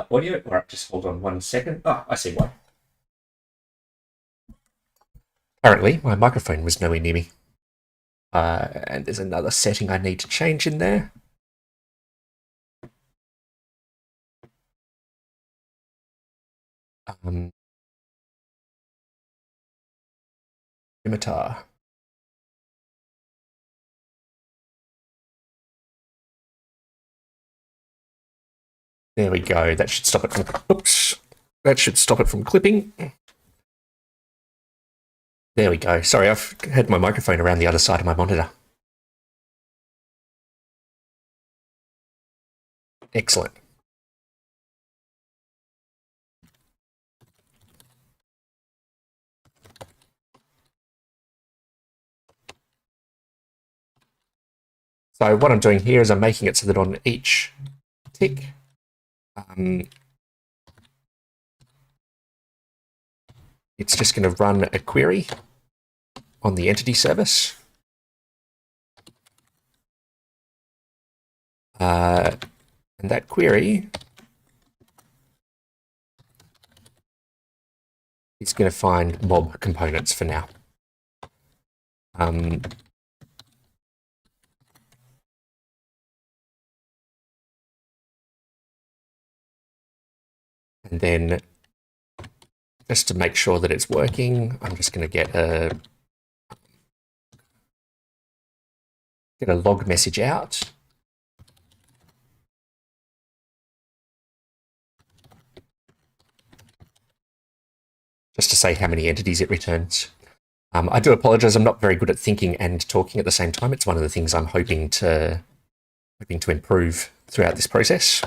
audio. All right, just hold on 1 second. Oh, I see why. Apparently, my microphone was nowhere near me. And there's another setting I need to change in there. Scimitar. There we go. That should stop it from. Oops. That should stop it from clipping. There we go. Sorry, I've had my microphone around the other side of my monitor. Excellent. So what I'm doing here is I'm making it so that on each tick, it's just going to run a query on the entity service. And that query is going to find mob components for now. And then just to make sure that it's working, I'm just going to get a log message out. Just to say how many entities it returns. I do apologize, I'm not very good at thinking and talking at the same time. It's one of the things I'm hoping to improve throughout this process.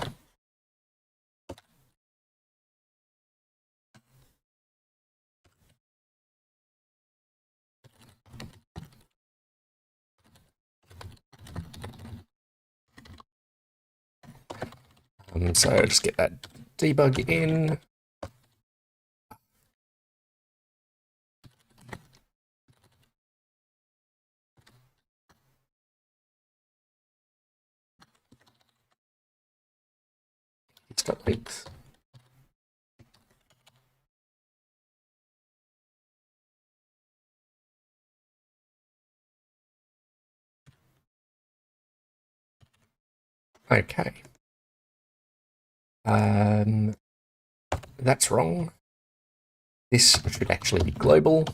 So just get that debug in. It's got leaks. Okay. That's wrong. This should actually be global.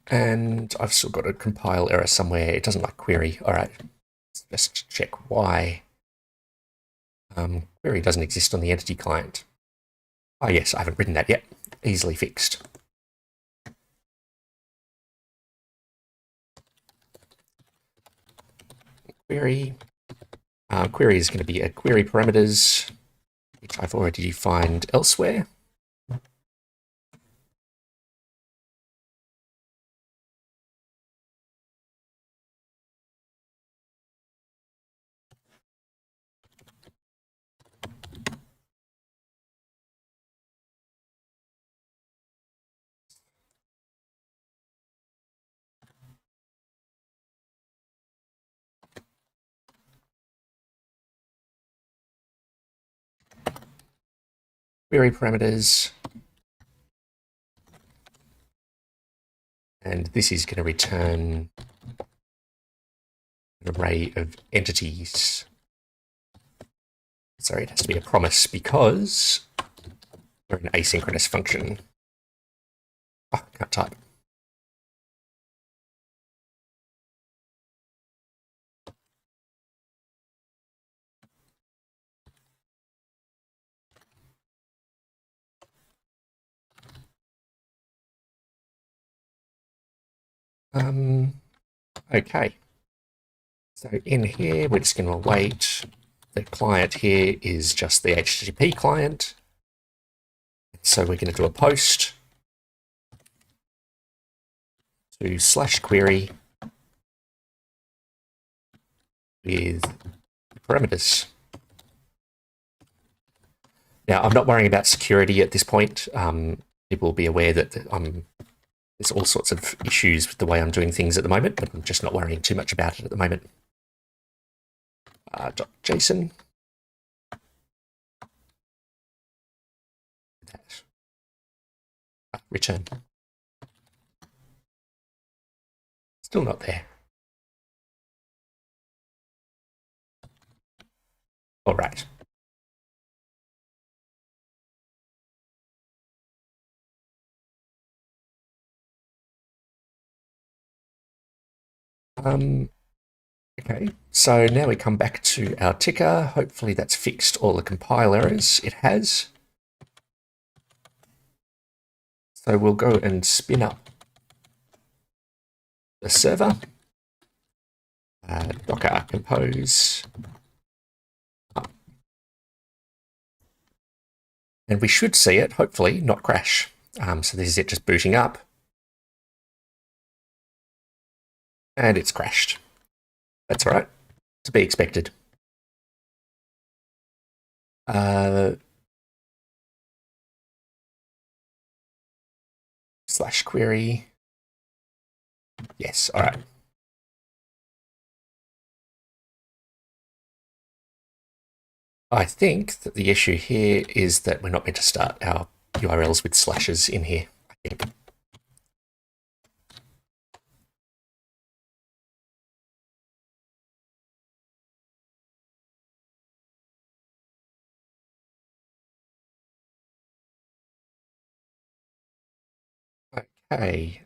And I've still got a compile error somewhere. It doesn't like query. All right, let's just check why. Query doesn't exist on the entity client. Oh yes, I haven't written that yet. Easily fixed. Query. Query is going to be a query parameters, which I've already defined elsewhere. Query parameters. And this is going to return an array of entities. Sorry, it has to be a promise because we're an asynchronous function. Oh, can't type. Okay. So in here, we're just going to await. The client here is just the HTTP client. So we're going to do a post to /query with parameters. Now, I'm not worrying about security at this point. People will be aware that there's all sorts of issues with the way I'm doing things at the moment, but I'm just not worrying too much about it at the moment. .json. Return. Still not there. All right. Okay, so now we come back to our ticker. Hopefully that's fixed all the compile errors. It has. So we'll go and spin up the server. Docker compose. And we should see it, hopefully, not crash. So this is it just booting up. And it's crashed. That's all right. To be expected. Slash query. Yes, all right. I think that the issue here is that we're not meant to start our URLs with slashes in here, I think. Okay.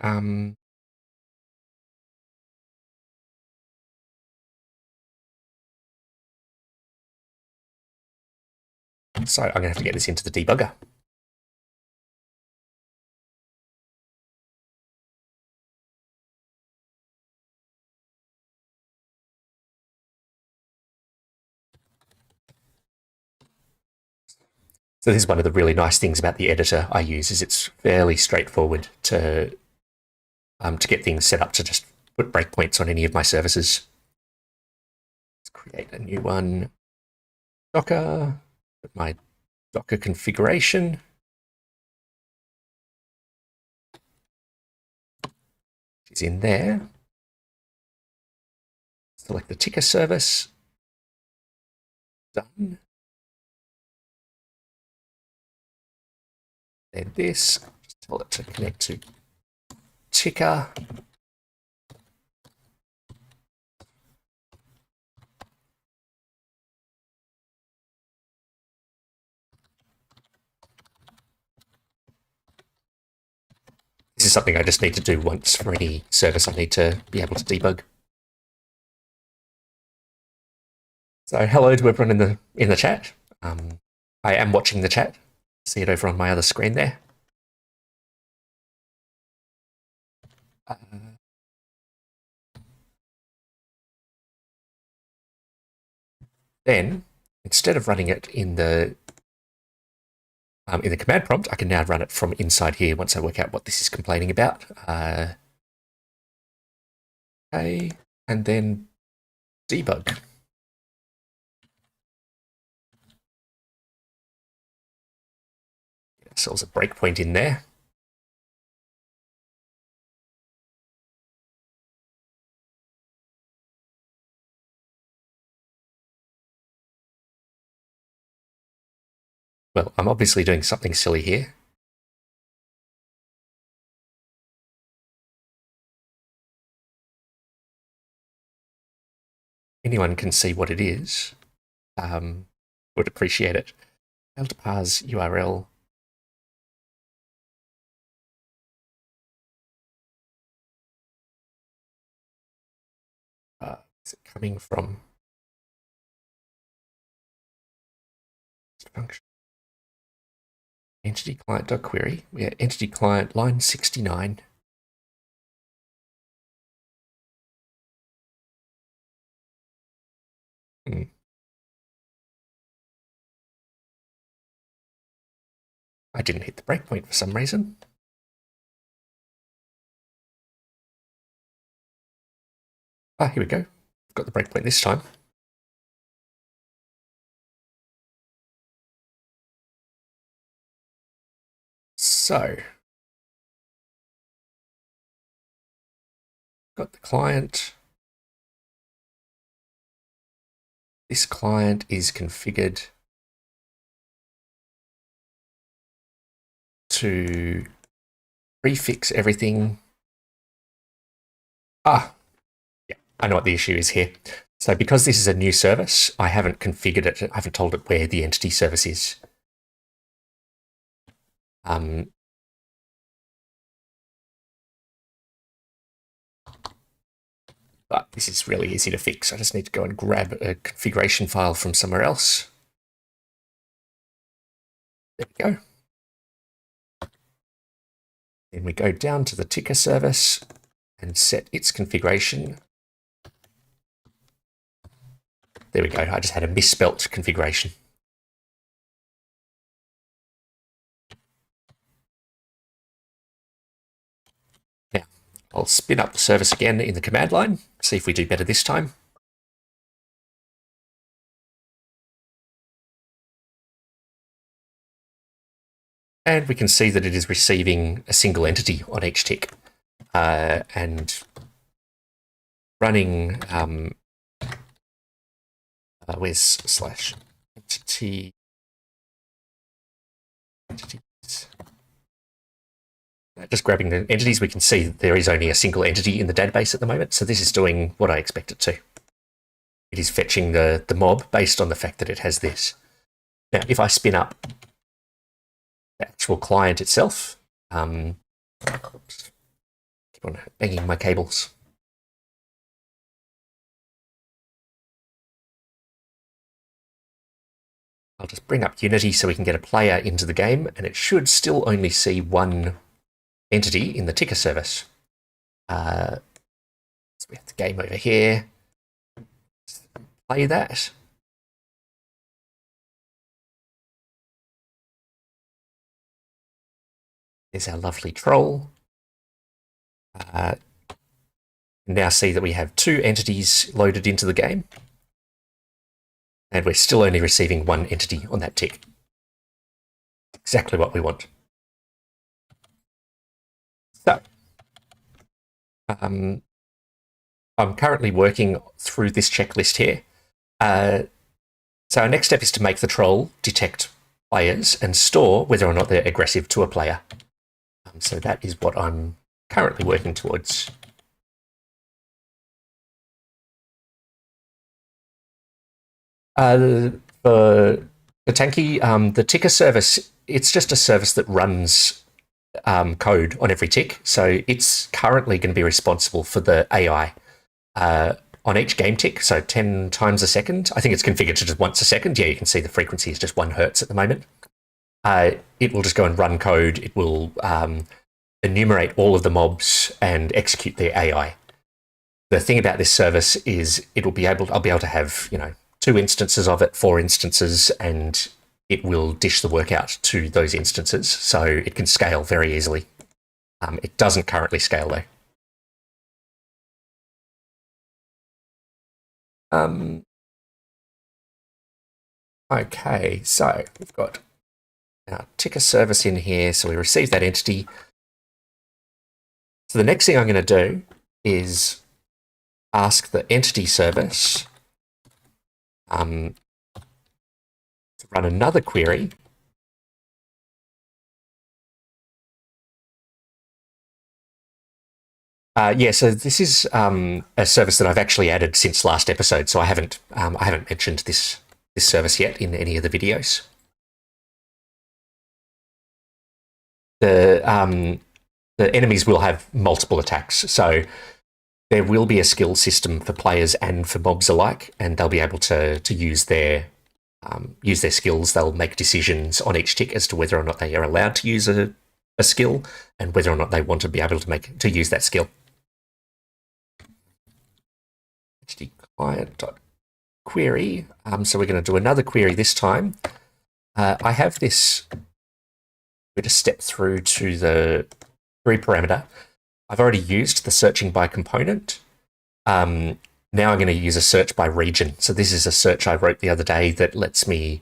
So I'm going to have to get this into the debugger. So this is one of the really nice things about the editor I use is it's fairly straightforward to get things set up to just put breakpoints on any of my services. Let's create a new one. Docker, put my Docker configuration. Is in there. Select the ticker service. Done. Then this, just tell it to connect to ticker. This is something I just need to do once for any service I need to be able to debug. So hello to everyone in the chat. I am watching the chat. See it over on my other screen there. Then, instead of running it in the command prompt, I can now run it from inside here once I work out what this is complaining about. Okay, and then debug. So there's a breakpoint in there. Well, I'm obviously doing something silly here. Anyone can see what it is. Would appreciate it. Failed to parse URL. Is it coming from function? Entity client.query. We have entity client line 69. I didn't hit the breakpoint for some reason. Ah, here we go. Got the breakpoint this time. So, got the client. This client is configured to prefix everything. Yeah, I know what the issue is here. So because this is a new service, I haven't configured it. I haven't told it where the entity service is. But this is really easy to fix. I just need to go and grab a configuration file from somewhere else. There we go. Then we go down to the ticker service and set its configuration. There we go. I just had a misspelt configuration. Now, I'll spin up the service again in the command line, see if we do better this time. And we can see that it is receiving a single entity on each tick. And running, where's slash entity, entities. Just grabbing the entities, we can see that there is only a single entity in the database at the moment. So this is doing what I expect it to. It is fetching the mob based on the fact that it has this. Now, if I spin up the actual client itself, oops, keep on banging my cables. I'll just bring up Unity so we can get a player into the game, and it should still only see one entity in the ticker service. So we have the game over here. Let's play that. There's our lovely troll. Now see that we have two entities loaded into the game. And we're still only receiving one entity on that tick. Exactly what we want. So, I'm currently working through this checklist here. So our next step is to make the troll detect players and store whether or not they're aggressive to a player. So that is what I'm currently working towards. For the Tanky, the ticker service, it's just a service that runs code on every tick. So it's currently going to be responsible for the AI on each game tick, so 10 times a second. I think it's configured to just once a second. Yeah, you can see the frequency is just 1 hertz at the moment. It will just go and run code. It will enumerate all of the mobs and execute the AI. The thing about this service is I'll be able to have, 2 instances of it, 4 instances, and it will dish the work out to those instances. So it can scale very easily. It doesn't currently scale though. Okay, so we've got our ticker service in here. So we receive that entity. So the next thing I'm going to do is ask the entity service to run another query. Yeah, so this is a service that I've actually added since last episode. So I haven't mentioned this service yet in any of the videos. The enemies will have multiple attacks, so there will be a skill system for players and for mobs alike, and they'll be able to use their skills. They'll make decisions on each tick as to whether or not they are allowed to use a skill and whether or not they want to be able to use that skill. Client.query. So we're going to do another query this time. I have this. We just step through to the query parameter. I've already used the searching by component. Now I'm going to use a search by region. So this is a search I wrote the other day that lets me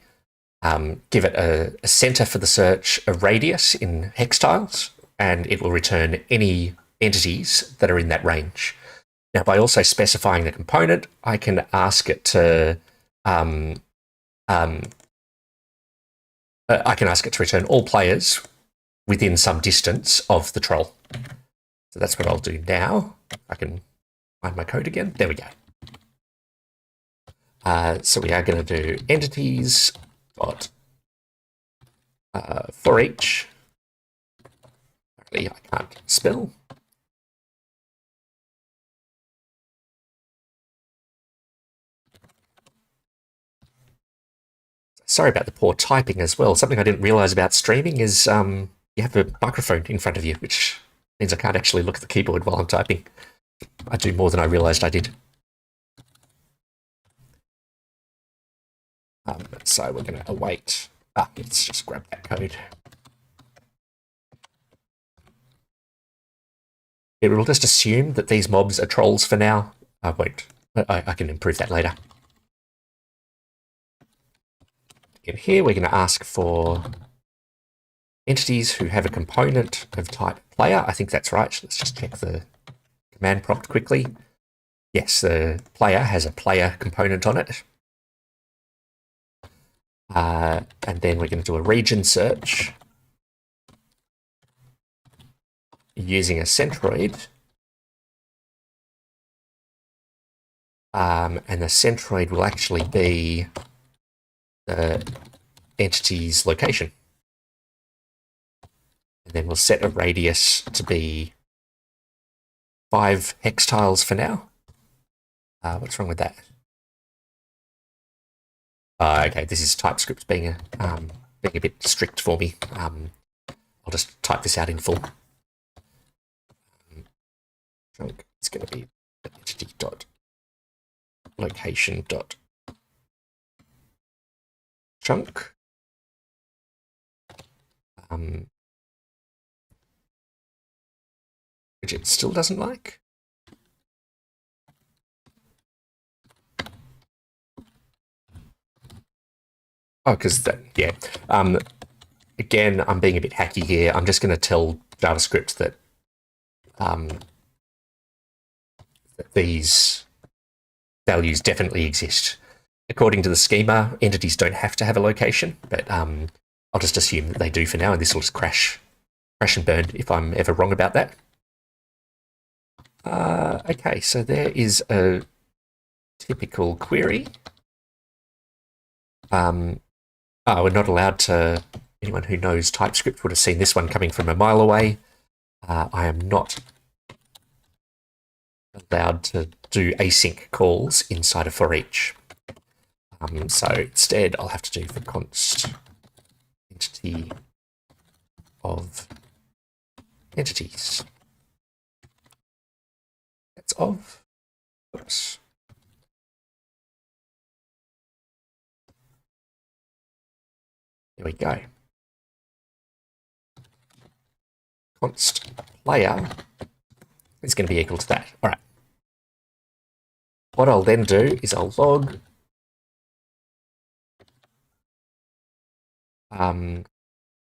give it a center for the search, a radius in hex tiles, and it will return any entities that are in that range. Now, by also specifying the component, I can ask it to return all players within some distance of the troll. So that's what I'll do now. I can find my code again. There we go. So we are going to do entities dot for each. Apparently I can't spell. Sorry about the poor typing as well. Something I didn't realize about streaming is you have a microphone in front of you, which means I can't actually look at the keyboard while I'm typing. I do more than I realized I did. So we're going to await. Let's just grab that code. It will just assume that these mobs are trolls for now. I won't. I can improve that later. In here, we're going to ask for entities who have a component of type player. I think that's right. Let's just check the command prompt quickly. Yes, the player has a player component on it. And then we're going to do a region search using a centroid. And the centroid will actually be the entity's location. And then we'll set a radius to be 5 hex tiles for now. What's wrong with that? Okay, this is TypeScript being a bit strict for me. I'll just type this out in full. Chunk is going to be entity dot location dot chunk. Which it still doesn't like. Oh, because that, yeah. Again, I'm being a bit hacky here. I'm just going to tell JavaScript that, that these values definitely exist. According to the schema, entities don't have to have a location, but I'll just assume that they do for now, and this will just crash and burn if I'm ever wrong about that. Okay, so there is a typical query. We're not allowed to, anyone who knows TypeScript would have seen this one coming from a mile away. I am not allowed to do async calls inside of for each. So instead, I'll have to do for const entity of entities. That's of. Oops. There we go. Const player is going to be equal to that. All right. What I'll then do is I'll log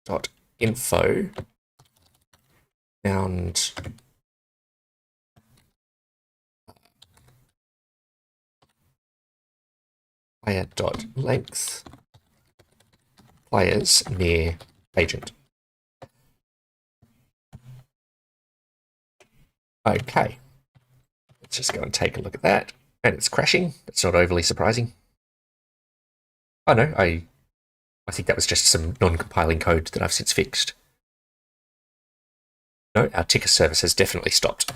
dot info found player dot length players near agent. Okay, let's just go and take a look at that. And it's crashing. It's not overly surprising. Oh no, I think that was just some non-compiling code that I've since fixed. No, our ticker service has definitely stopped.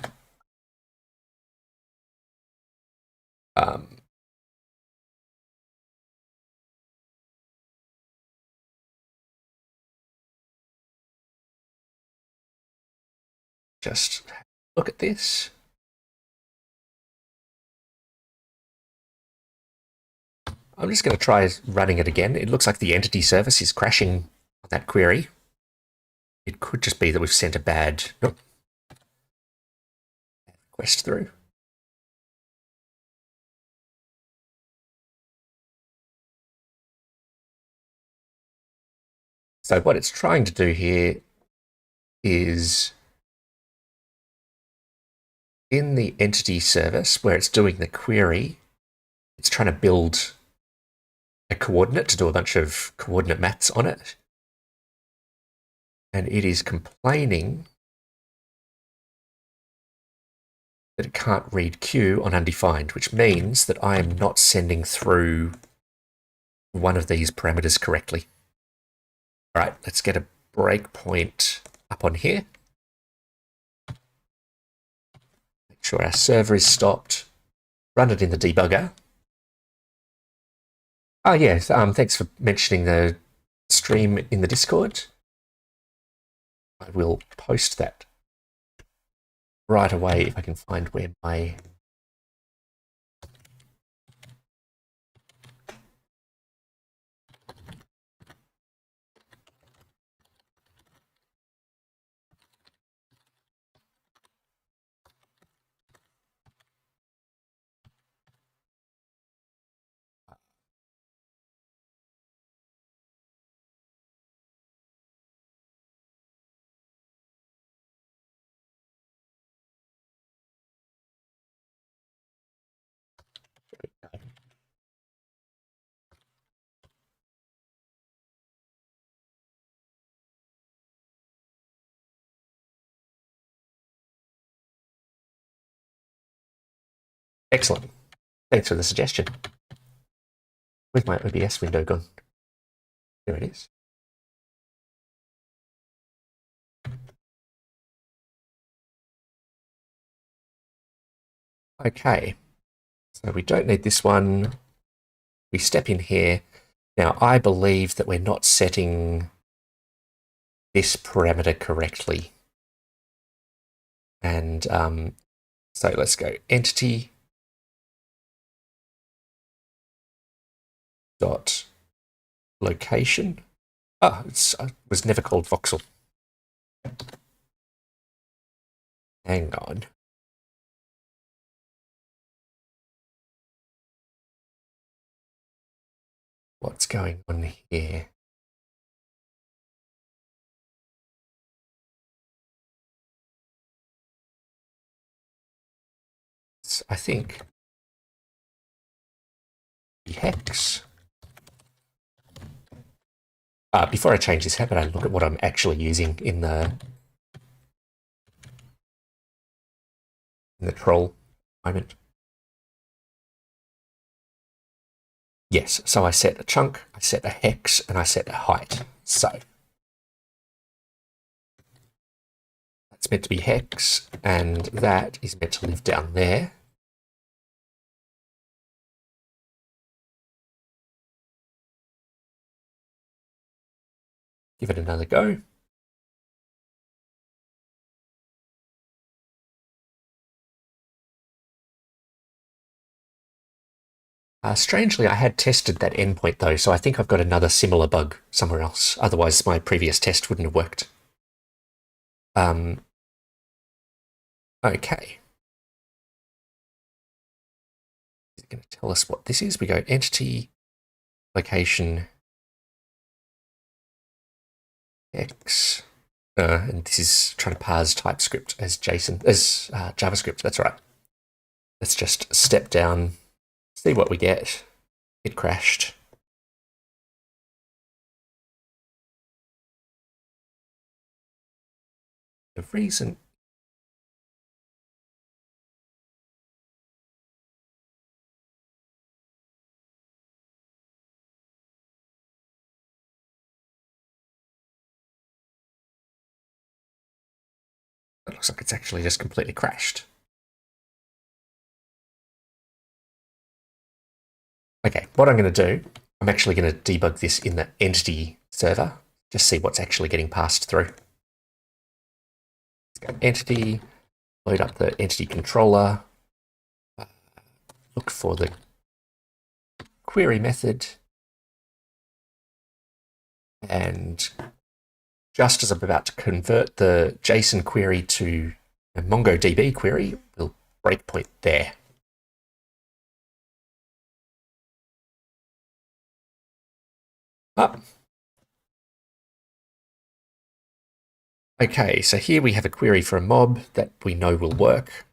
Just look at this. I'm just going to try running it again. It looks like the entity service is crashing on that query. It could just be that we've sent a bad request through. So what it's trying to do here is in the entity service where it's doing the query, it's trying to build a coordinate to do a bunch of coordinate maths on it. and it is complaining that it can't read Q on undefined, which means that I am not sending through one of these parameters correctly. All right, let's get a breakpoint up on here. Make sure our server is stopped. Run it in the debugger. Oh, yeah, thanks for mentioning the stream in the Discord. I will post that right away if I can find where my... Excellent. Thanks for the suggestion. Where's my OBS window gone? There it is. Okay, so we don't need this one. We step in here. Now, I believe that we're not setting this parameter correctly. And so let's go entity dot location. Oh, it was never called voxel. Hang on. What's going on here? It's, I think, the hex. Before I change this, how about I look at what I'm actually using in the troll moment? Yes, so I set a chunk, I set a hex, and I set a height. So that's meant to be hex, and that is meant to live down there. Give it another go. Strangely, I had tested that endpoint though, so I think I've got another similar bug somewhere else. Otherwise, my previous test wouldn't have worked. Okay. Is it going to tell us what this is? We go entity, location, X, and this is trying to parse TypeScript as JavaScript. That's right. Let's just step down, see what we get. It crashed. The reason it looks like it's actually just completely crashed. Okay, what I'm going to do, I'm actually going to debug this in the entity server, just see what's actually getting passed through. Let's go entity, load up the entity controller, look for the query method, and just as I'm about to convert the JSON query to a MongoDB query, we'll breakpoint there. Up. Okay, so here we have a query for a mob that we know will work.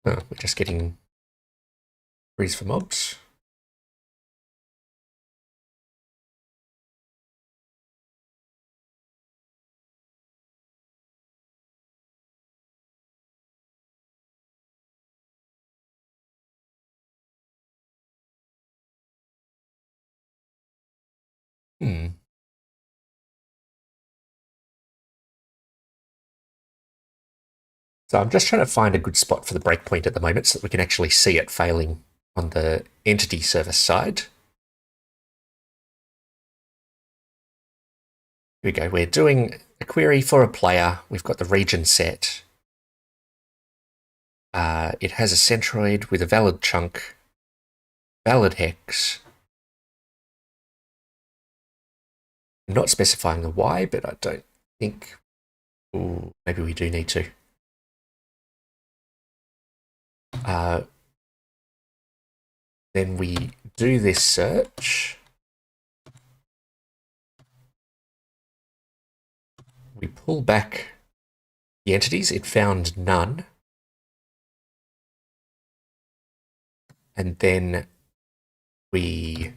Oh, we're just getting queries for mobs. So I'm just trying to find a good spot for the breakpoint at the moment so that we can actually see it failing on the entity service side. Here we go. We're doing a query for a player. We've got the region set. It has a centroid with a valid chunk, valid hex. I'm not specifying the Y, but I don't think... Ooh, maybe we do need to. Then we do this search. We pull back the entities. It found none. And then we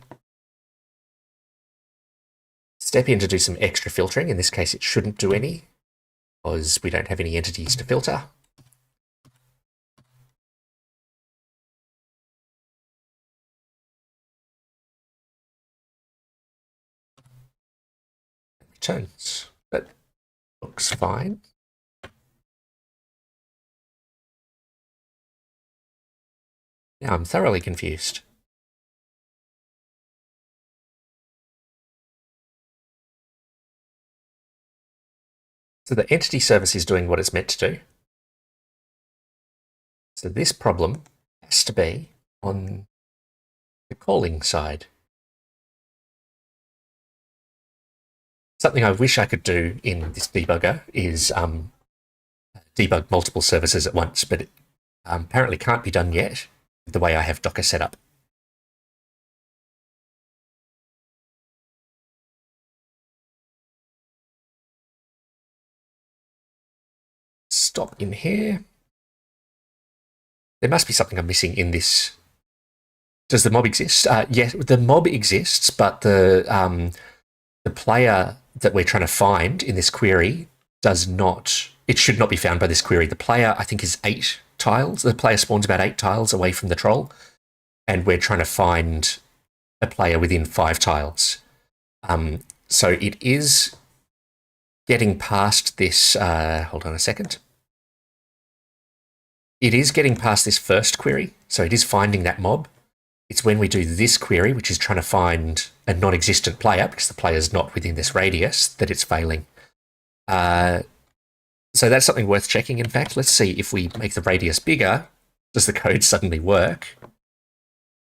step in to do some extra filtering. In this case, it shouldn't do any because we don't have any entities to filter. Returns. That looks fine. Now I'm thoroughly confused. So the entity service is doing what it's meant to do. So this problem has to be on the calling side. Something I wish I could do in this debugger is debug multiple services at once, but it apparently can't be done yet the way I have Docker set up. Stop in here. There must be something I'm missing in this. Does the mob exist? Yes, the mob exists, but the player that we're trying to find in this query does not. It should not be found by this query. The player, I think, is 8 tiles. The player spawns about 8 tiles away from the troll, and we're trying to find a player within 5 tiles. So it is getting past this. Hold on a second. It is getting past this first query, so it is finding that mob. It's when we do this query, which is trying to find a non-existent player, because the player's not within this radius, that it's failing. So that's something worth checking, in fact. Let's see if we make the radius bigger, does the code suddenly work?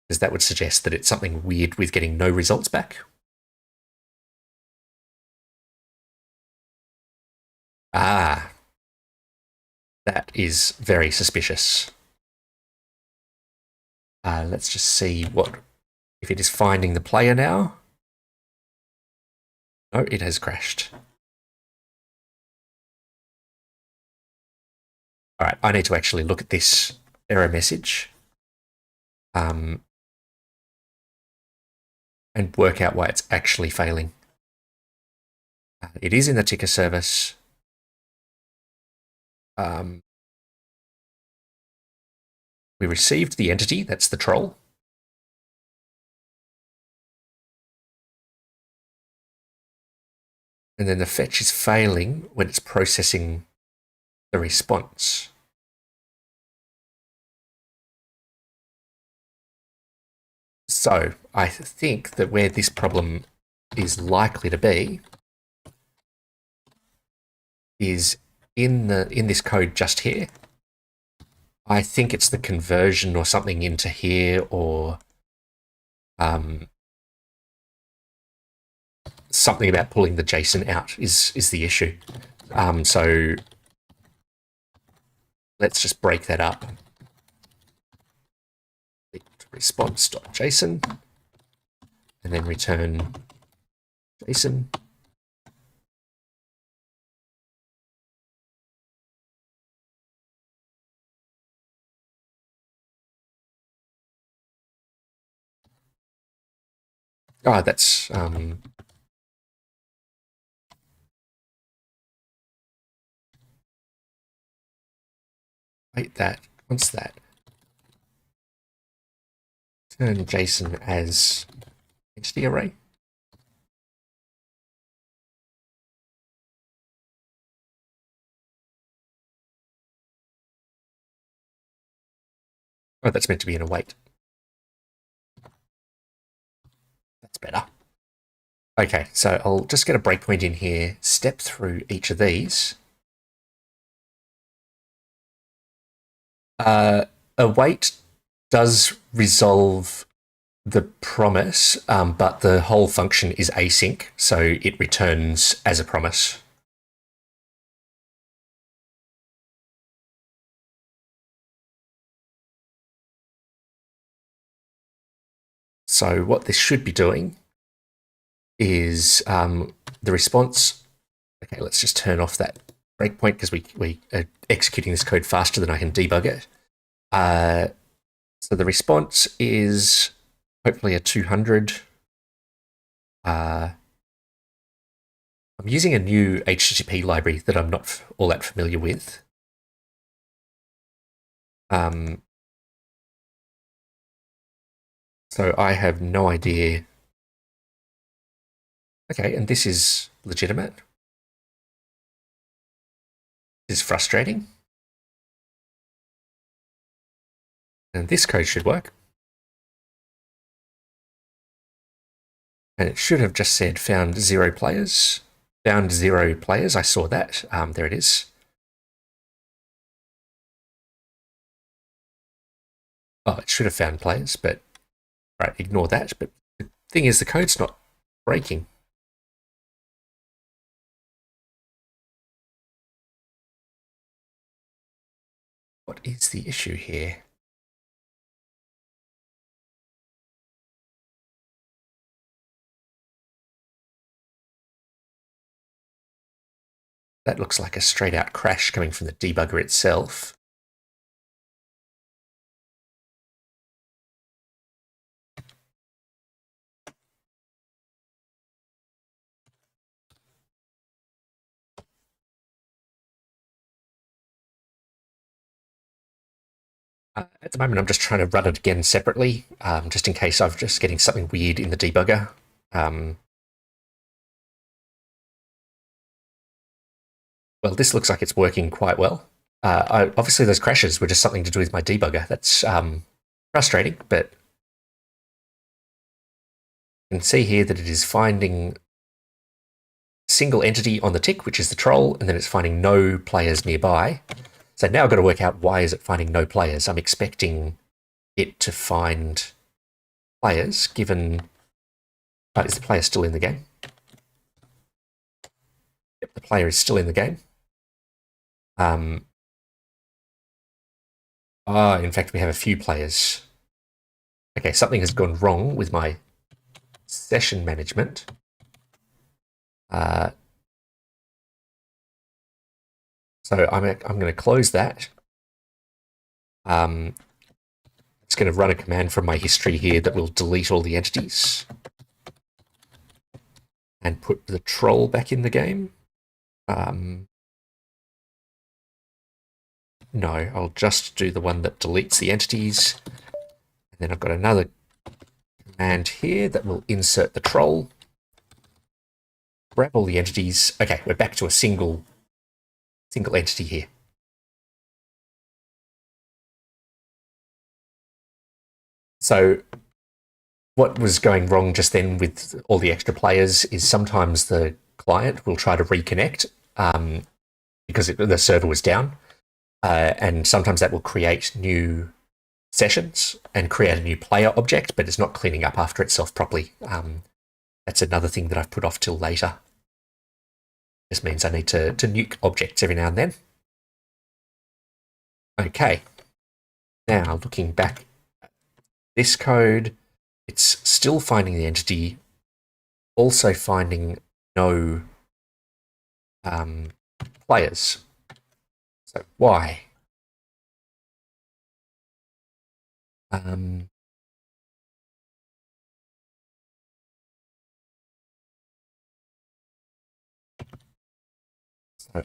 Because that would suggest that it's something weird with getting no results back. Ah, that is very suspicious. Let's just see if it is finding the player now. No, it has crashed. All right, I need to actually look at this error message and work out why it's actually failing. It is in the ticker service. We received the entity, that's the troll. And then the fetch is failing when it's processing the response. So I think that where this problem is likely to be is in this code just here. I think it's the conversion or something into here, or something about pulling the JSON out is the issue. So let's just break that up. Response.json, and then return JSON. Oh, that's wait, what's that? Turn JSON as entity array. Oh, that's meant to be an await. That's better. Okay, so I'll just get a breakpoint in here, step through each of these. Await does resolve the promise, but the whole function is async, so it returns as a promise. So what this should be doing is the response. Okay, let's just turn off that breakpoint because we are executing this code faster than I can debug it. So the response is hopefully a 200. I'm using a new HTTP library that I'm not all that familiar with. So I have no idea. Okay, and this is legitimate. This is frustrating. And this code should work. And it should have just said found 0 players. Found 0 players, I saw that. There it is. Oh, it should have found players, but right, ignore that. But the thing is, the code's not breaking. What is the issue here? That looks like a straight out crash coming from the debugger itself. At the moment, I'm just trying to run it again separately, just in case I'm just getting something weird in the debugger. Well, this looks like it's working quite well. Obviously, those crashes were just something to do with my debugger. That's frustrating, but you can see here that it is finding a single entity on the tick, which is the troll, and then it's finding no players nearby. So now I've got to work out why is it finding no players. I'm expecting it to find players, given... is the player still in the game? Yep, the player is still in the game. In fact, we have a few players. Okay, something has gone wrong with my session management. So I'm going to close that. It's going to run a command from my history here that will delete all the entities and put the troll back in the game. No, I'll just do the one that deletes the entities. And then I've got another command here that will insert the troll. Grab all the entities. Okay, we're back to a single entity here. So what was going wrong just then with all the extra players is sometimes the client will try to reconnect because the server was down. And sometimes that will create new sessions and create a new player object, but it's not cleaning up after itself properly. That's another thing that I've put off till later. This means I need to nuke objects every now and then. Okay. Now, looking back at this code, it's still finding the entity, also finding no players. So why? So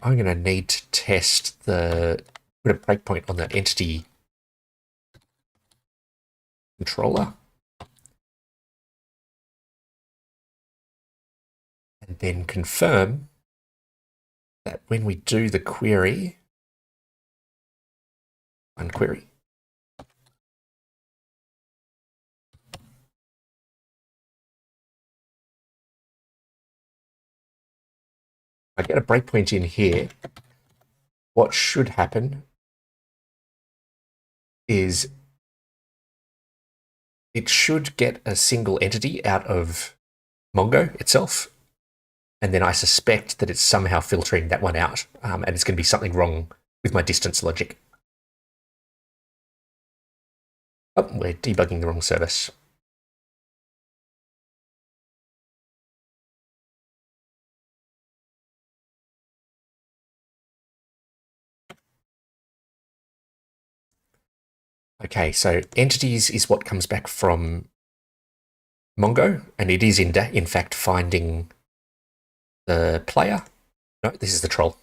I'm going to need to test put a breakpoint on the entity controller. And then confirm that when we do the query, unquery, I get a breakpoint in here. What should happen is it should get a single entity out of Mongo itself. And then I suspect that it's somehow filtering that one out. And it's going to be something wrong with my distance logic. Oh, we're debugging the wrong service. Okay, so entities is what comes back from Mongo, and it is in fact finding the player. No, this is the troll.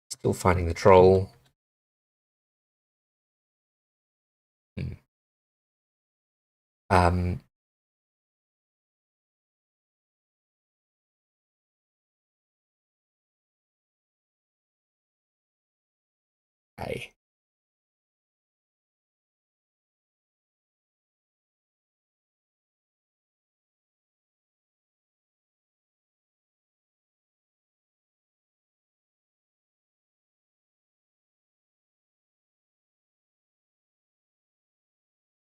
Still finding the troll. Um, okay.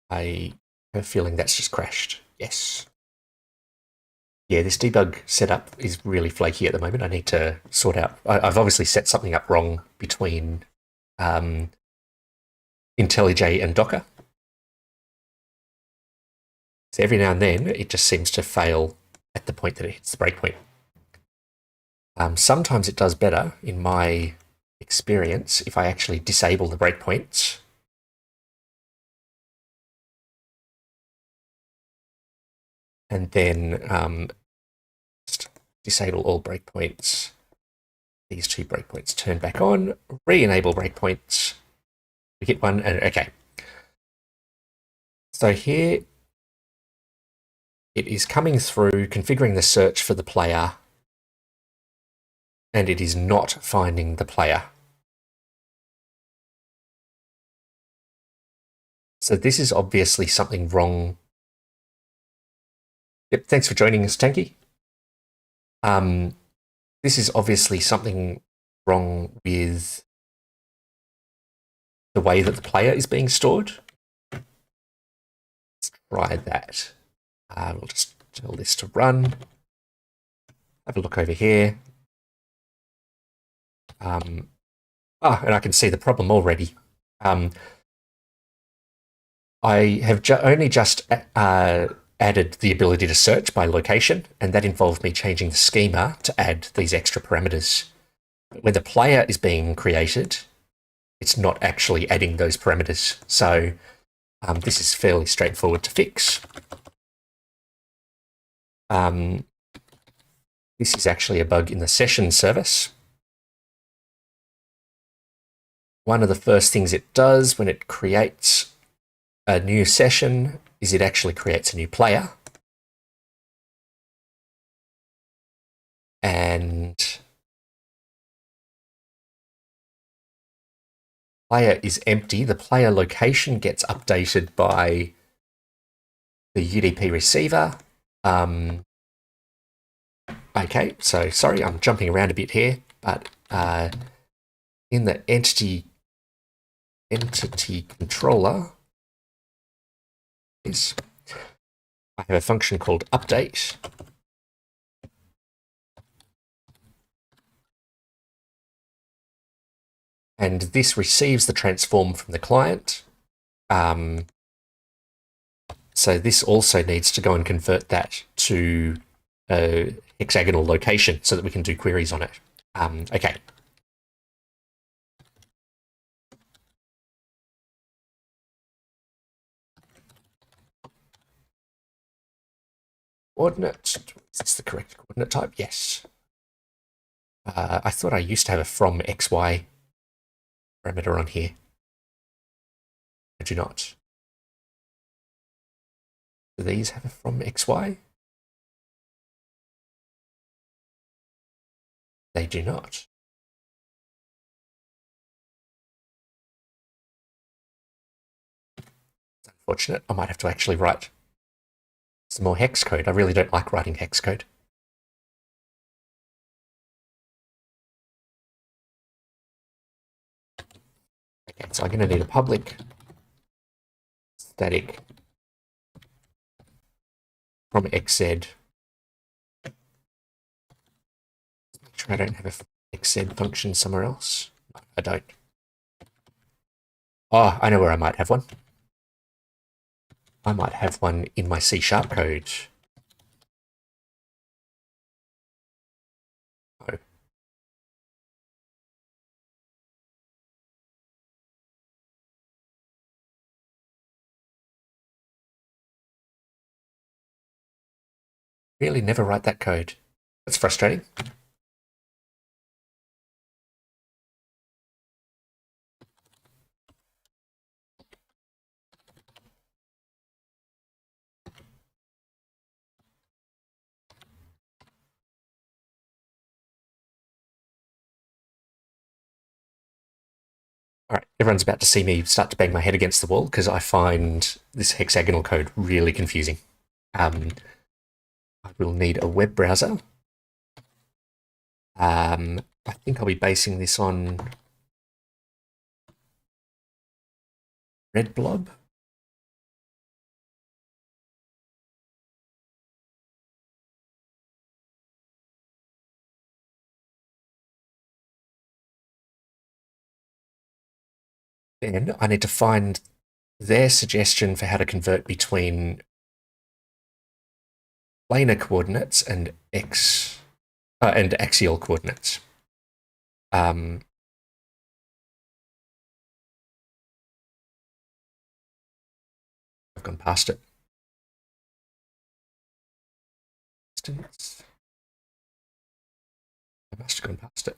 I have a feeling that's just crashed. Yes. Yeah, this debug setup is really flaky at the moment. I need to sort out. I've obviously set something up wrong between IntelliJ and Docker. So every now and then, it just seems to fail at the point that it hits the breakpoint. Sometimes it does better, in my experience, if I actually disable the breakpoints. And then just disable all breakpoints. These two breakpoints turn back on, re-enable breakpoints. We hit one, and okay. So here it is coming through, configuring the search for the player, and it is not finding the player. So this is obviously something wrong. Yep, thanks for joining us, Tanky. This is obviously something wrong with the way that the player is being stored. Let's try that. We'll just tell this to run. Have a look over here. And I can see the problem already. I have only just added the ability to search by location, and that involved me changing the schema to add these extra parameters. But when the player is being created, it's not actually adding those parameters. So this is fairly straightforward to fix. This is actually a bug in the session service. One of the first things it does when it creates a new session is it actually creates a new player. And player is empty. The player location gets updated by the UDP receiver. Okay, so sorry, I'm jumping around a bit here, but in the entity controller is I have a function called update. And this receives the transform from the client. So this also needs to go and convert that to a hexagonal location so that we can do queries on it. Okay. Coordinate, is this the correct coordinate type? Yes. I thought I used to have a from XY parameter on here. I do not. Do these have a from XY? They do not. It's unfortunate. I might have to actually write some more hex code. I really don't like writing hex code. So I'm going to need a public static from xz. Make sure I don't have a xz function somewhere else. No, I don't. Oh, I know where I might have one. I might have one in my C# code. Oh. Really never write that code. That's frustrating. All right, everyone's about to see me start to bang my head against the wall because I find this hexagonal code really confusing. I will need a web browser. I think I'll be basing this on Redblob. Then I need to find their suggestion for how to convert between planar coordinates and and axial coordinates. I've gone past it. I must have gone past it.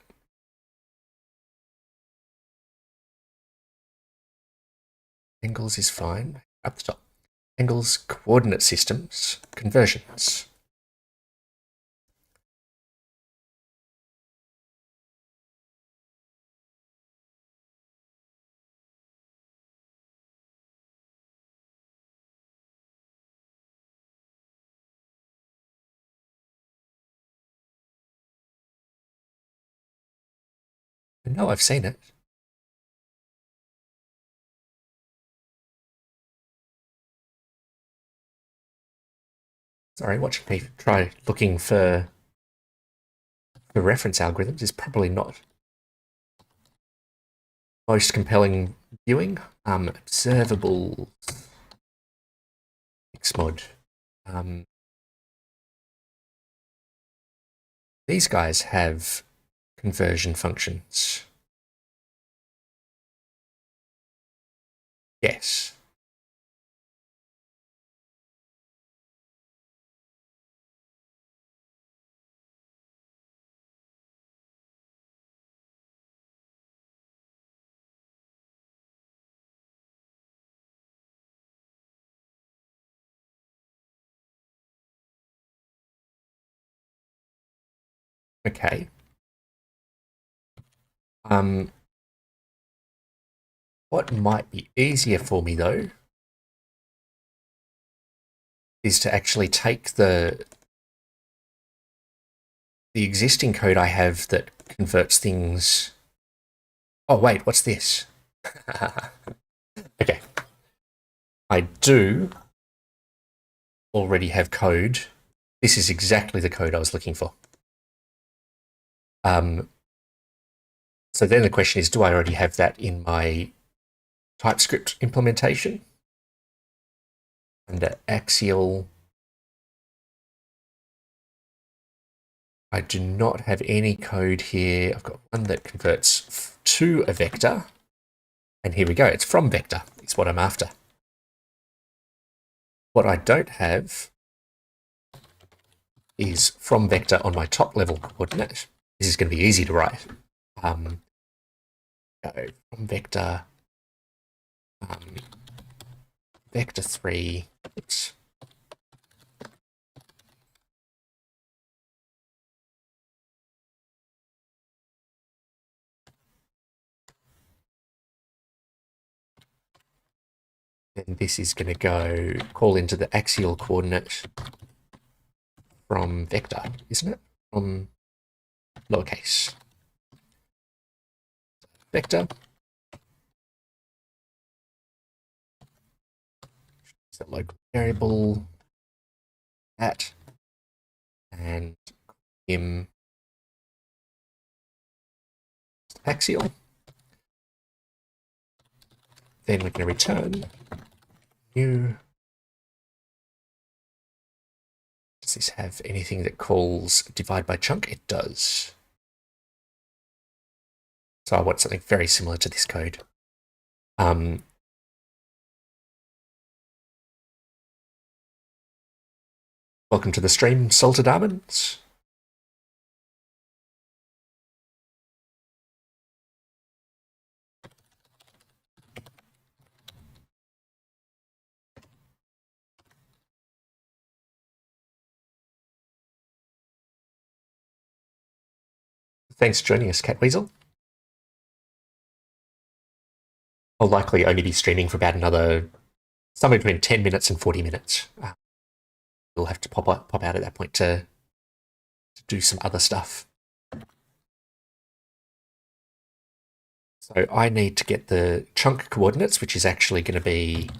Angles is fine. Up the top. Angles, coordinate systems, conversions. I know I've seen it. Sorry, watching me try looking for reference algorithms is probably not most compelling viewing. Observable Xmod. These guys have conversion functions. Yes. Okay. What might be easier for me though is to actually take the existing code I have that converts things. Oh wait, what's this? Okay. I do already have code. This is exactly the code I was looking for. So then the question is, do I already have that in my TypeScript implementation? Under axial, I do not have any code here. I've got one that converts to a vector. And here we go. It's from vector. It's what I'm after. What I don't have is from vector on my top level coordinate. This is going to be easy to write. From vector, vector 3. Oops. Then this is going to go call into the axial coordinate from vector, isn't it? From lowercase. Vector. Is that local variable? That. And him axial. Then we're going to return new. Does this have anything that calls divide by chunk? It does. So I want something very similar to this code. Welcome to the stream, Salted Almonds. Thanks for joining us, Cat Weasel. I'll likely only be streaming for about another, somewhere between 10 minutes and 40 minutes. We'll have to pop out at that point to do some other stuff. So I need to get the chunk coordinates, which is actually going to be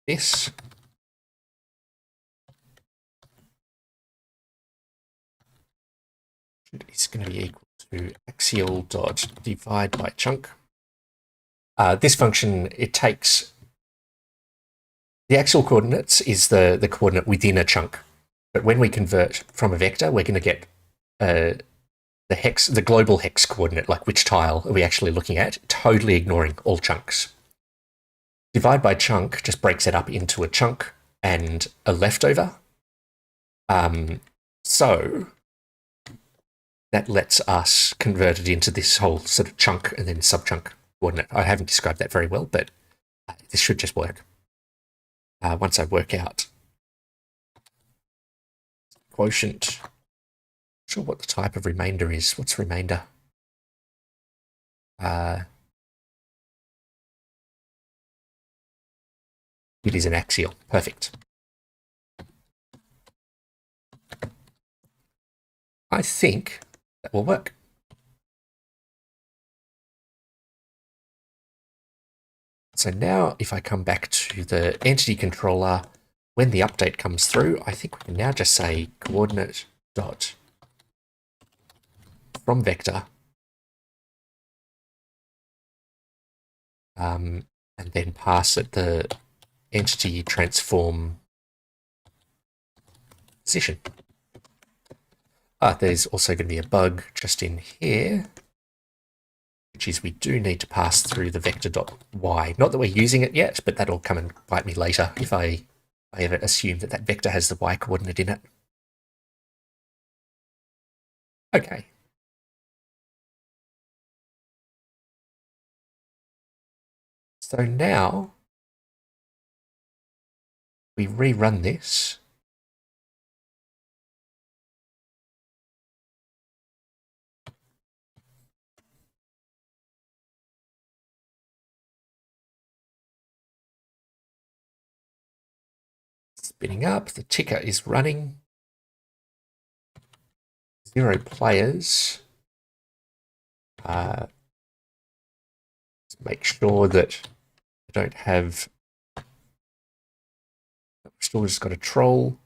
this. It's going to be equal to axial dot divide by chunk. This function, it takes the axial coordinates is the coordinate within a chunk. But when we convert from a vector, we're going to get the global hex coordinate, like which tile are we actually looking at, totally ignoring all chunks. Divide by chunk just breaks it up into a chunk and a leftover. So that lets us convert it into this whole sort of chunk and then subchunk coordinate. I haven't described that very well, but this should just work. Once I work out quotient, not sure what the type of remainder is. What's remainder? It is an axial. Perfect. I think that will work. So now if I come back to the entity controller, when the update comes through, I think we can now just say coordinate dot from vector, and then pass it the entity transform position. There's also going to be a bug just in here, which is we do need to pass through the vector.y. Not that we're using it yet, but that'll come and bite me later if I ever assume that that vector has the y coordinate in it. Okay. So now we rerun this. Spinning up, the ticker is running. 0 players. Let's make sure that I don't have. We've still just got a troll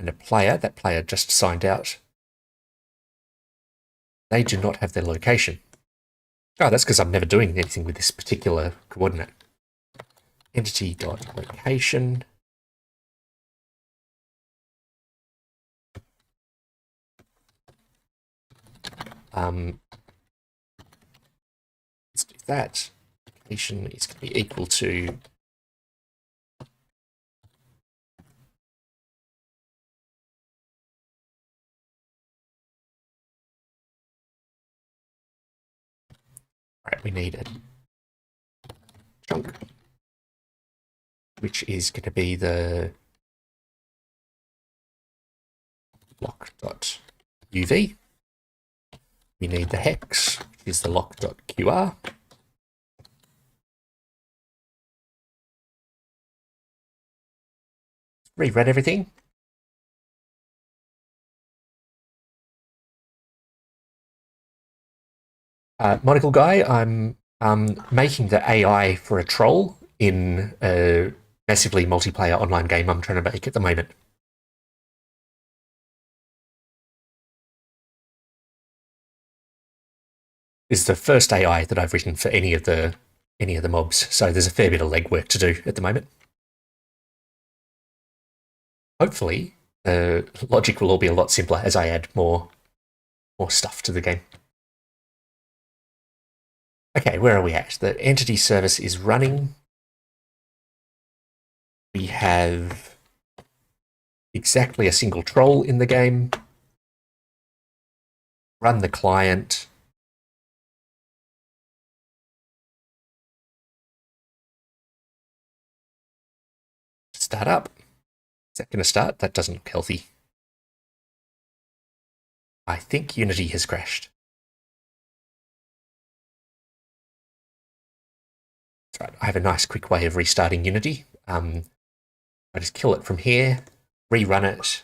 and a player. That player just signed out. They do not have their location. Oh, that's because I'm never doing anything with this particular coordinate. Entity.location. Let's do that. Location is going to be equal to we need a chunk, which is going to be the lock.uv. We need the hex, which is the lock.qr. Reread everything. Monocle guy, I'm Making the AI for a troll in a massively multiplayer online game I'm trying to make at the moment. This is the first AI that I've written for any of the mobs, so there's a fair bit of legwork to do at the moment. Hopefully, logic will all be a lot simpler as I add more stuff to the game. Okay, where are we at? The entity service is running. We have exactly a single troll in the game. Run the client. Start up. Is that going to start? That doesn't look healthy. I think Unity has crashed. That's right. I have a nice quick way of restarting Unity. I just kill it from here, rerun it.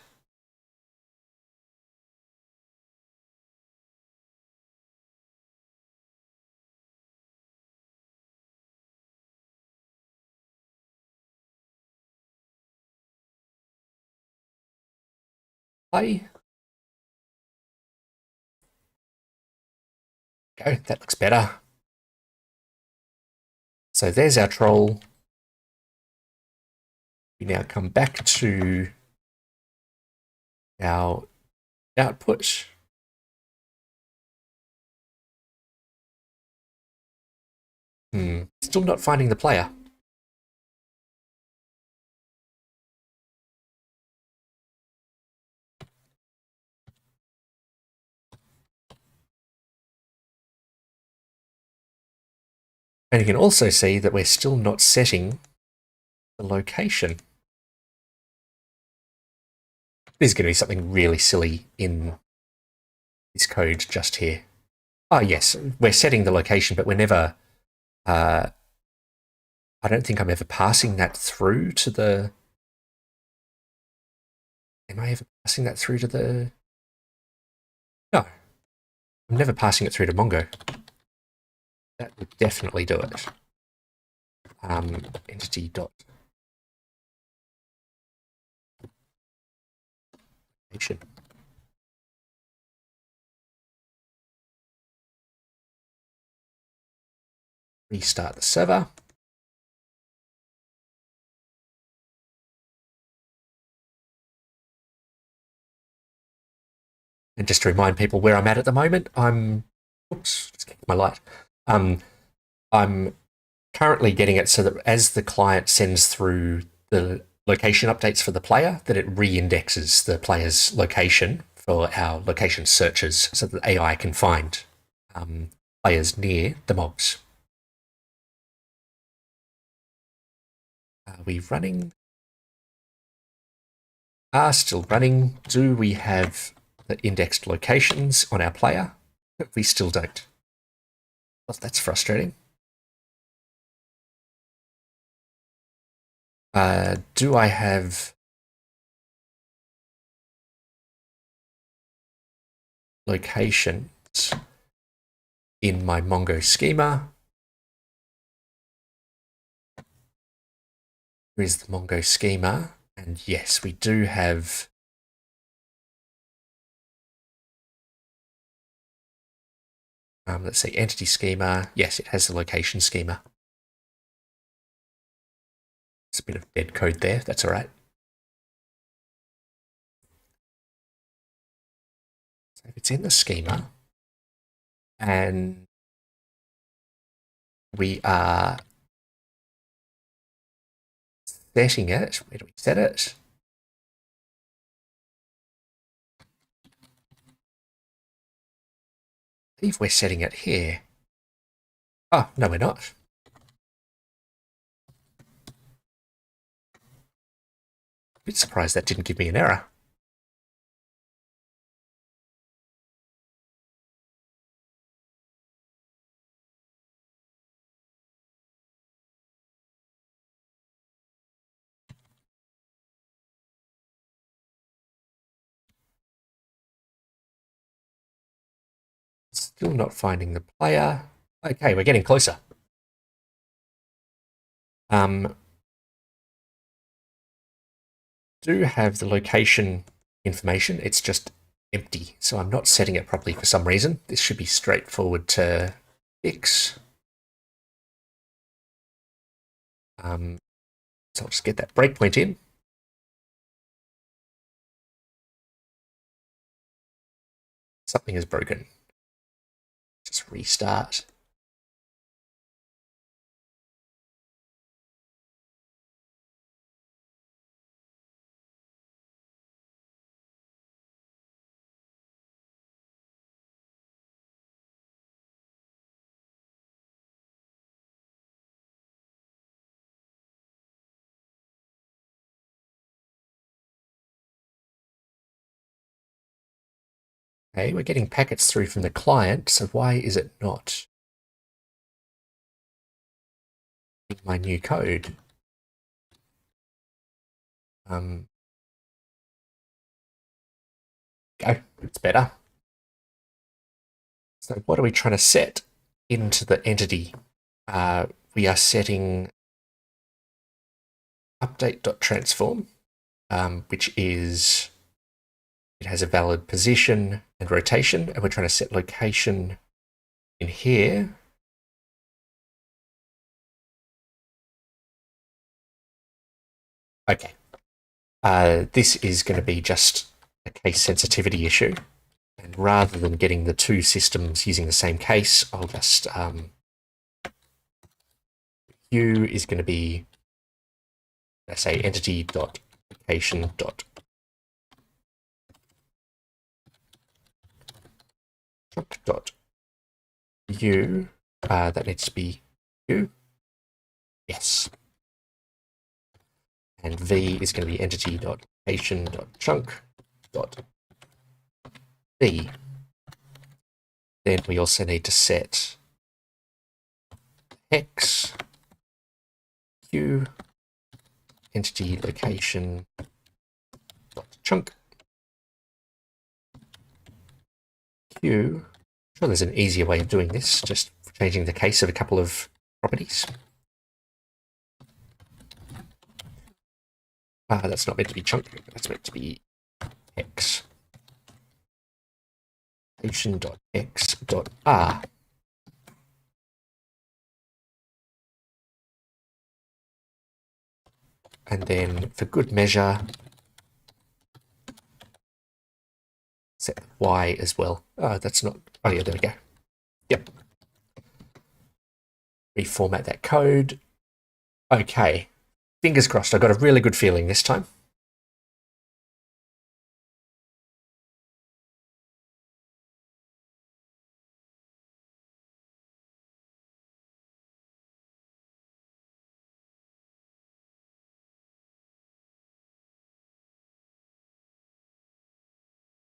Play. Go. That looks better. So there's our troll. We now come back to our output. Still not finding the player. And you can also see that we're still not setting the location. There's going to be something really silly in this code just here. Oh, yes, we're setting the location, but we're never... I don't think I'm ever passing that through to the... Am I ever passing that through to the... No. I'm never passing it through to Mongo. That would definitely do it. Entity dot location. Restart the server. And just to remind people where I'm at the moment, oops, just kicked my light. I'm currently getting it so that as the client sends through the location updates for the player, that it re-indexes the player's location for our location searches so that AI can find players near the mobs. Are we running? Still running. Do we have the indexed locations on our player? We still don't. Well, that's frustrating. Do I have locations in my Mongo schema? Here is the Mongo schema. And yes, we do have let's see, entity schema. Yes, it has the location schema. It's a bit of dead code there. That's all right. So if it's in the schema and we are setting it, where do we set it? I believe we're setting it here. Oh, no, we're not. A bit surprised that didn't give me an error. Still not finding the player. Okay, we're getting closer. Do have the location information. It's just empty, so I'm not setting it properly for some reason. This should be straightforward to fix. So I'll just get that breakpoint in. Something is broken. Just restart. Okay, we're getting packets through from the client, so why is it not in my new code? Go, it's better. So what are we trying to set into the entity? We are setting update.transform, which is, it has a valid position and rotation, and we're trying to set location in here. Okay. This is going to be just a case sensitivity issue. And rather than getting the two systems using the same case, I'll just, U is going to be, let's say, entity.location. U, that needs to be U. Yes. And V is going to be entity.location.chunk.B. Then we also need to set hex Q entity location chunk Q. I'm sure there's an easier way of doing this, just changing the case of a couple of properties. That's not meant to be chunk, that's meant to be hex. Location.x.r. And then for good measure, set Y as well. Oh, that's not, oh yeah, there we go. Yep. Reformat that code. Okay. Fingers crossed, I got a really good feeling this time.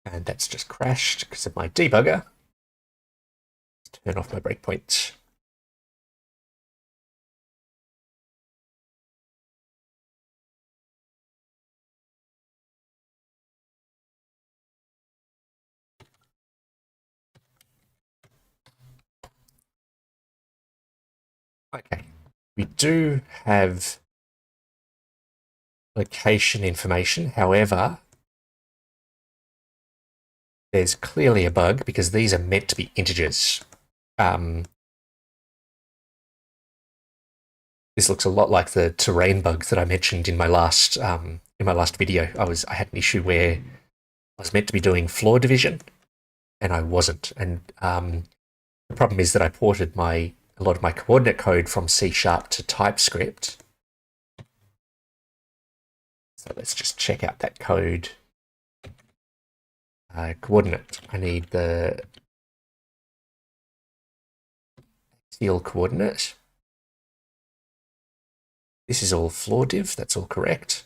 And that's just crashed because of my debugger. Let's turn off my breakpoint. Okay, we do have location information. However, there's clearly a bug because these are meant to be integers. This looks a lot like the terrain bug that I mentioned in my last video. I had an issue where I was meant to be doing floor division, and I wasn't. And the problem is that I ported a lot of my coordinate code from C# to TypeScript. So let's just check out that code. Coordinate. I need the axial coordinate. This is all floor div. That's all correct.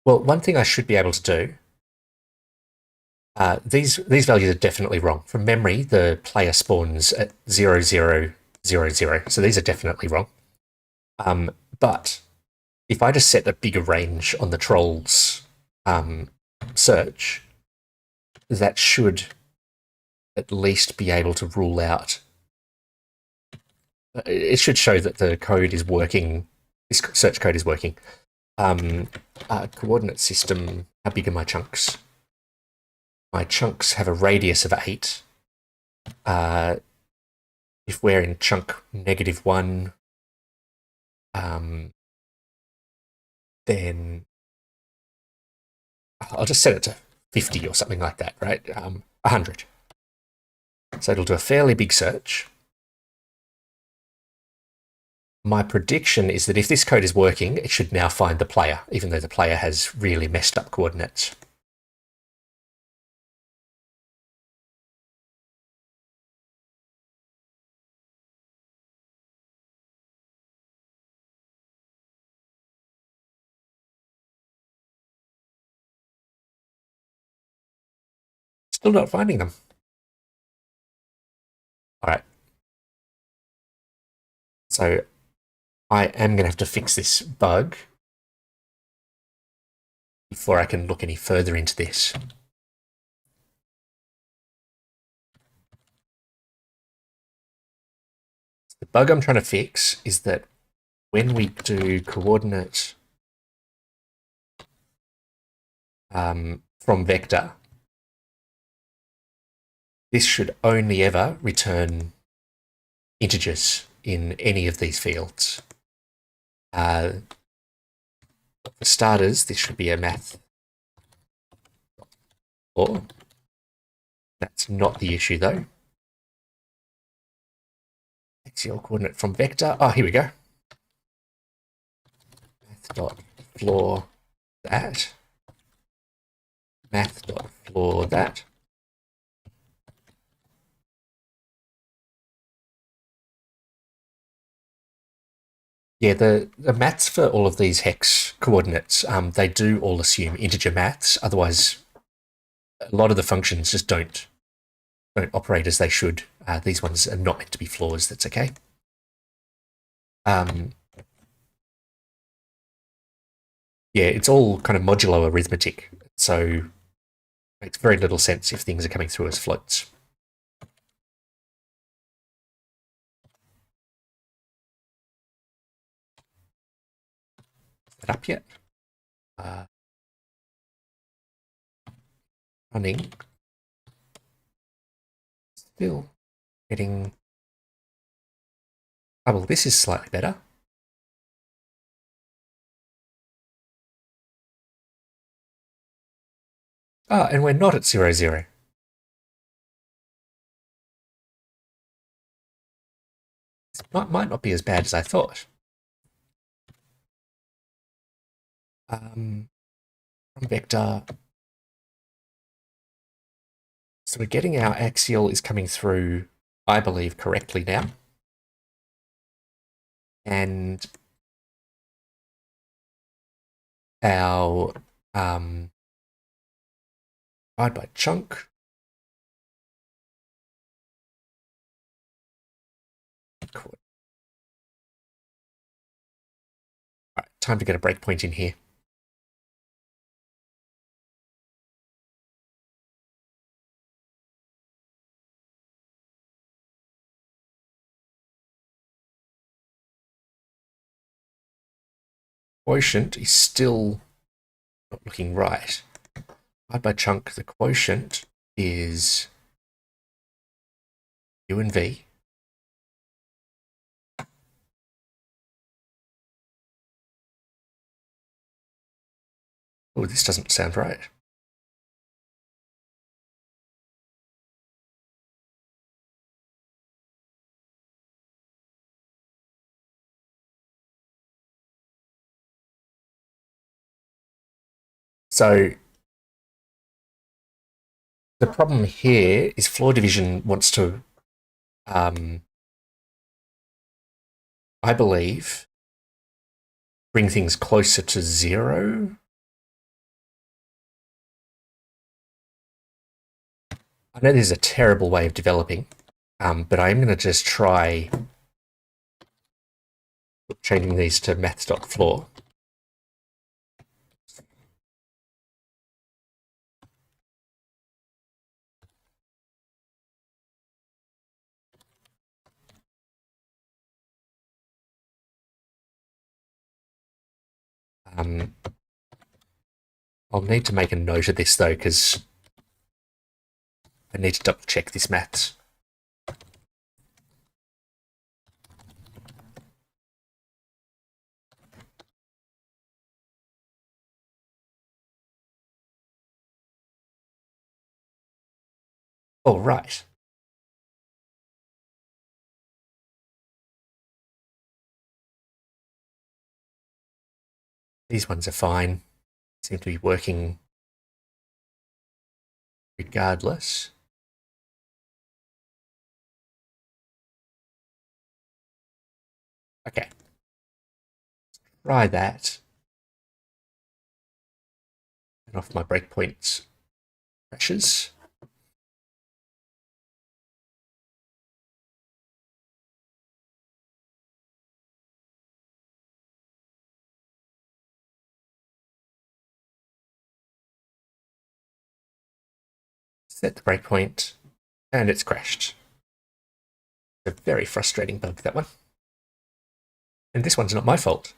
Well, one thing I should be able to do These values are definitely wrong. From memory, the player spawns at 0000, so these are definitely wrong. But if I just set a bigger range on the trolls search, that should at least be able to rule out. It should show that the code is working. This search code is working. Coordinate system. How big are my chunks? My chunks have a radius of 8. If we're in chunk -1, then I'll just set it to 50 or something like that, right? 100. So it'll do a fairly big search. My prediction is that if this code is working, it should now find the player, even though the player has really messed up coordinates. Still not finding them. All right. So I am going to have to fix this bug before I can look any further into this. The bug I'm trying to fix is that when we do coordinate from vector, this should only ever return integers in any of these fields. For starters, this should be a math. Or that's not the issue though. Axial coordinate from vector. Oh, here we go. Math.floor that. Math.floor that. Yeah, the maths for all of these hex coordinates, they do all assume integer maths. Otherwise, a lot of the functions just don't operate as they should. These ones are not meant to be floors. That's okay. Yeah, it's all kind of modulo arithmetic, so it makes very little sense if things are coming through as floats. Is that up yet? Running. Still getting. Oh, well, this is slightly better. Ah, and we're not at 00. It might not be as bad as I thought. From vector. So we're getting our axial is coming through, I believe, correctly now. And our divide by chunk. All right, time to get a breakpoint in here. Quotient is still not looking right. Divide by chunk, the quotient is U and V. Oh, this doesn't sound right. So the problem here is floor division wants to, I believe, bring things closer to 0. I know this is a terrible way of developing, but I'm going to just try changing these to maths.floor. I'll need to make a note of this though, because I need to double check this maths. All right. These ones are fine. Seem to be working regardless. Okay. Try that. And off my breakpoints crashes. Set the breakpoint, and it's crashed. A very frustrating bug, that one. And this one's not my fault.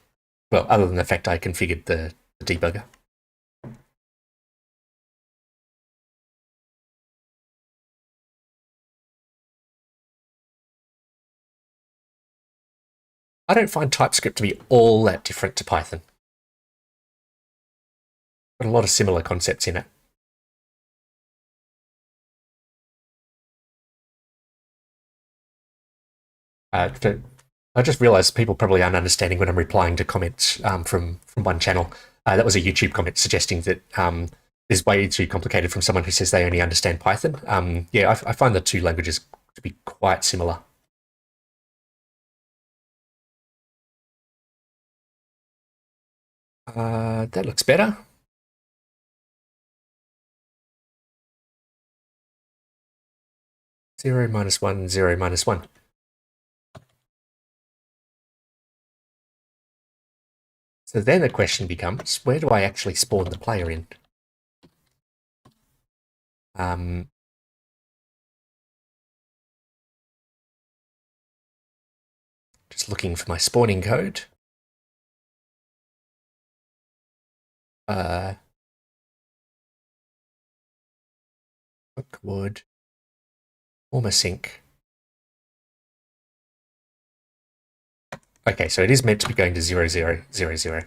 Well, other than the fact I configured the debugger. I don't find TypeScript to be all that different to Python. Got a lot of similar concepts in it. I just realised people probably aren't understanding when I'm replying to comments from one channel. That was a YouTube comment suggesting that is way too complicated from someone who says they only understand Python. Yeah, I find the two languages to be quite similar. That looks better. Zero minus one, 0 minus 1. So then the question becomes, where do I actually spawn the player in? Just looking for my spawning code. Wood. Former sync. Okay, so it is meant to be going to 0, 0, 0, 0.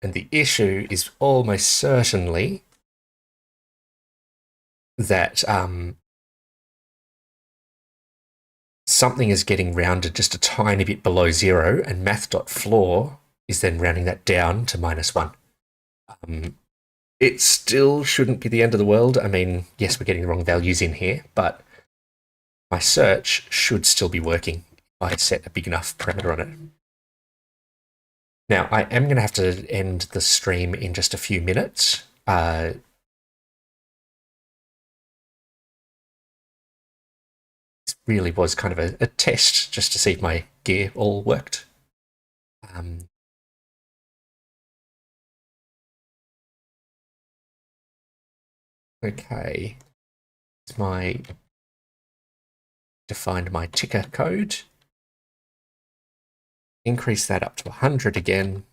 And the issue is almost certainly that something is getting rounded just a tiny bit below 0, and math.floor is then rounding that down to -1. It still shouldn't be the end of the world. I mean, yes, we're getting the wrong values in here, but my search should still be working if I set a big enough parameter on it. Now, I am going to have to end the stream in just a few minutes. This really was kind of a test just to see if my gear all worked. Okay, it's defined my ticker code. Increase that up to 100 again.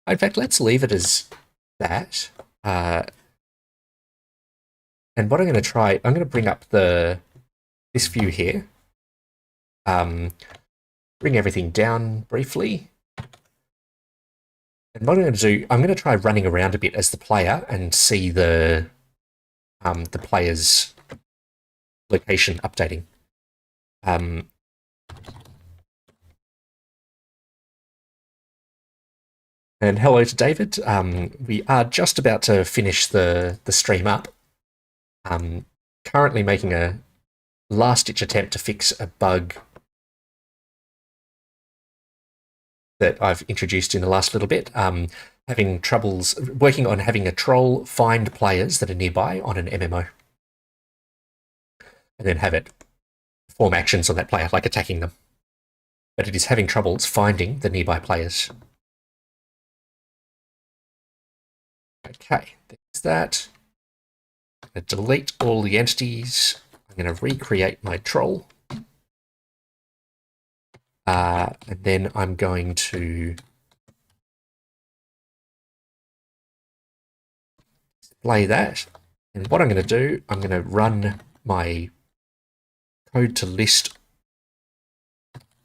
In fact, let's leave it as that. And what I'm going to try, I'm going to bring up this view here. Bring everything down briefly. And what I'm going to do, I'm going to try running around a bit as the player and see the player's location updating. And hello to David. We are just about to finish the stream up. Currently making a last-ditch attempt to fix a bug that I've introduced in the last little bit. Having troubles working on having a troll find players that are nearby on an MMO, and then have it perform actions on that player, like attacking them. But it is having troubles finding the nearby players. Okay, there's that. I'm going to delete all the entities. I'm going to recreate my troll. And then I'm going to display that. And what I'm going to do, I'm going to run my code to list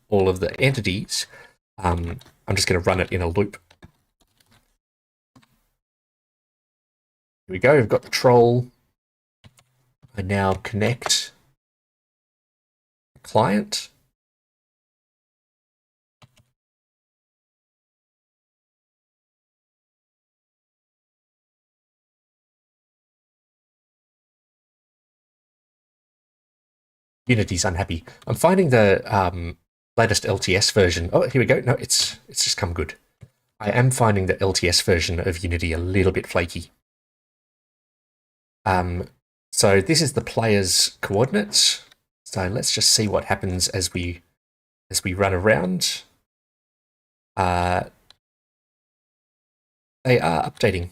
all of the entities. I'm just going to run it in a loop. Here we go, we've got the troll. I now connect the client. Unity's unhappy. I'm finding the latest LTS version. Oh, here we go. No, it's just come good. I am finding the LTS version of Unity a little bit flaky. So this is the player's coordinates. So let's just see what happens as we run around. They are updating.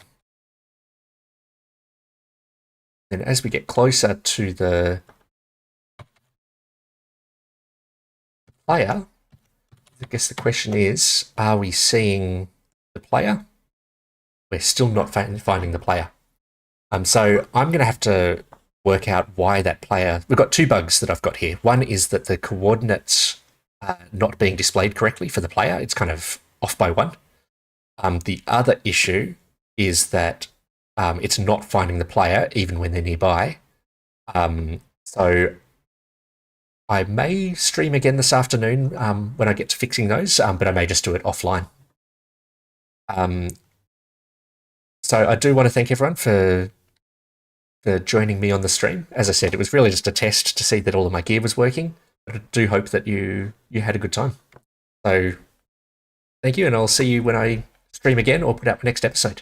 And as we get closer to the player, I guess the question is, are we seeing the player? We're still not finding the player. So I'm going to have to work out why that player... We've got two bugs that I've got here. One is that the coordinates are not being displayed correctly for the player. It's kind of off by one. The other issue is that it's not finding the player even when they're nearby. So I may stream again this afternoon when I get to fixing those, but I may just do it offline. So I do want to thank everyone for joining me on the stream. As I said, it was really just a test to see that all of my gear was working, but I do hope that you had a good time. So thank you, and I'll see you when I stream again or put out my next episode.